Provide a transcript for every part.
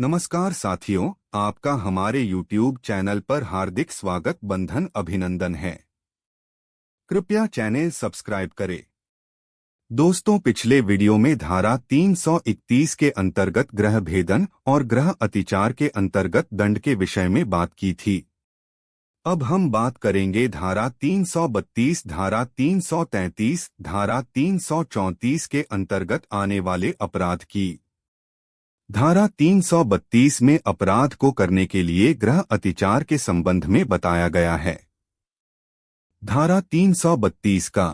नमस्कार साथियों, आपका हमारे YouTube चैनल पर हार्दिक स्वागत बंधन अभिनंदन है। कृपया चैनल सब्सक्राइब करें। दोस्तों, पिछले वीडियो में धारा 331 के अंतर्गत ग्रह भेदन और ग्रह अतिचार के अंतर्गत दंड के विषय में बात की थी। अब हम बात करेंगे धारा 332, धारा 333, धारा 334 के अंतर्गत आने वाले अपराध की। धारा 332 में अपराध को करने के लिए ग्रह अतिचार के संबंध में बताया गया है। धारा 332 का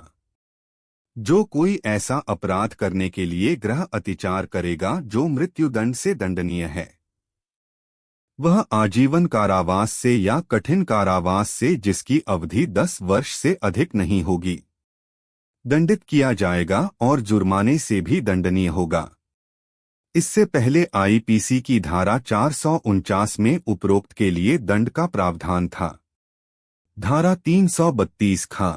जो कोई ऐसा अपराध करने के लिए ग्रह अतिचार करेगा जो मृत्युदंड से दंडनीय है, वह आजीवन कारावास से या कठिन कारावास से जिसकी अवधि 10 वर्ष से अधिक नहीं होगी, दंडित किया जाएगा और जुर्माने से भी दंडनीय होगा। इससे पहले आईपीसी की धारा 449 में उपरोक्त के लिए दंड का प्रावधान था। धारा 332 खा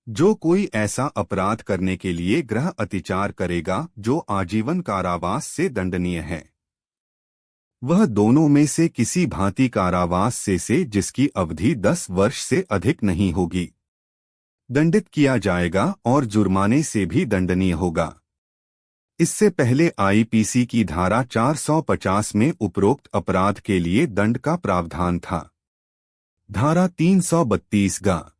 जो कोई ऐसा अपराध करने के लिए ग्रह अतिचार करेगा जो आजीवन कारावास से दंडनीय है, वह दोनों में से किसी भांति कारावास से जिसकी अवधि 10 वर्ष से अधिक नहीं होगी, दंडित किया जाएगा और जुर्माने से भी दंडनीय होगा। इससे पहले आईपीसी की धारा 450 में उपरोक्त अपराध के लिए दंड का प्रावधान था। धारा 332 गा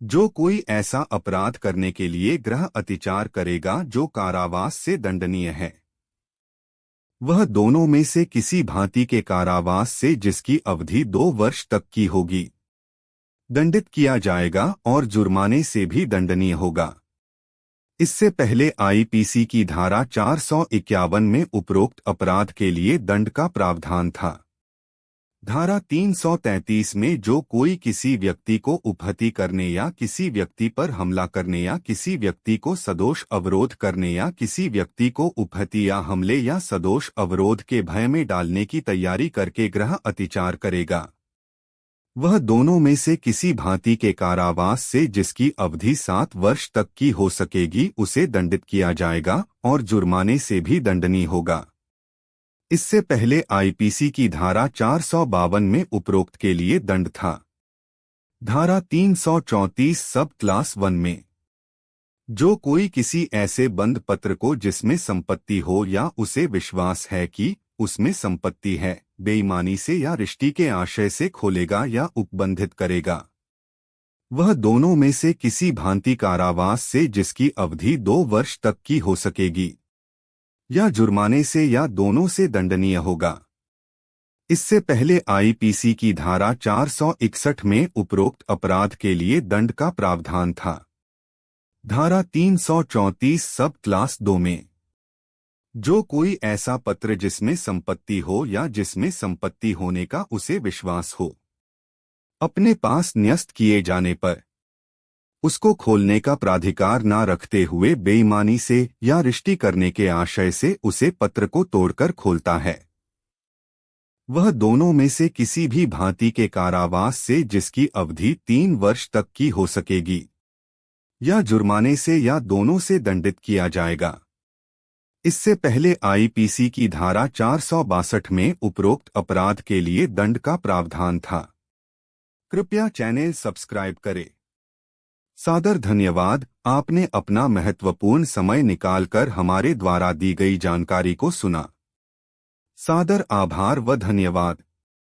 जो कोई ऐसा अपराध करने के लिए ग्रह अतिचार करेगा जो कारावास से दंडनीय है, वह दोनों में से किसी भांति के कारावास से जिसकी अवधि 2 वर्ष तक की होगी, दंडित किया जाएगा और जुर्माने से भी दंडनीय होगा। इससे पहले आईपीसी की धारा 451 में उपरोक्त अपराध के लिए दंड का प्रावधान था। धारा 333 में जो कोई किसी व्यक्ति को उपहति करने या किसी व्यक्ति पर हमला करने या किसी व्यक्ति को सदोष अवरोध करने या किसी व्यक्ति को उपहति या हमले या सदोष अवरोध के भय में डालने की तैयारी करके ग्रह अतिचार करेगा, वह दोनों में से किसी भांति के कारावास से जिसकी अवधि 7 वर्ष तक की हो सकेगी उसे दंडित किया जाएगा और जुर्माने से भी दंडनीय होगा। इससे पहले आईपीसी की धारा 452 में उपरोक्त के लिए दंड था। धारा 334 सब क्लास 1 में जो कोई किसी ऐसे बंद पत्र को जिसमें संपत्ति हो या उसे विश्वास है कि उसमें संपत्ति है, बेईमानी से या रिश्ती के आशय से खोलेगा या उपबंधित करेगा, वह दोनों में से किसी भांति कारावास से जिसकी अवधि 2 वर्ष तक की हो सकेगी या जुर्माने से या दोनों से दंडनीय होगा। इससे पहले आईपीसी की धारा 461 में उपरोक्त अपराध के लिए दंड का प्रावधान था। धारा 334 सब क्लास 2 में जो कोई ऐसा पत्र जिसमें संपत्ति हो या जिसमें संपत्ति होने का उसे विश्वास हो, अपने पास न्यस्त किए जाने पर उसको खोलने का प्राधिकार न रखते हुए बेईमानी से या रिश्ती करने के आशय से उसे पत्र को तोड़कर खोलता है, वह दोनों में से किसी भी भांति के कारावास से जिसकी अवधि 3 वर्ष तक की हो सकेगी या जुर्माने से या दोनों से दंडित किया जाएगा। इससे पहले आईपीसी की धारा 462 में उपरोक्त अपराध के लिए दंड का प्रावधान था। कृपया चैनल सब्सक्राइब करें। सादर धन्यवाद, आपने अपना महत्वपूर्ण समय निकालकर हमारे द्वारा दी गई जानकारी को सुना। सादर आभार व धन्यवाद।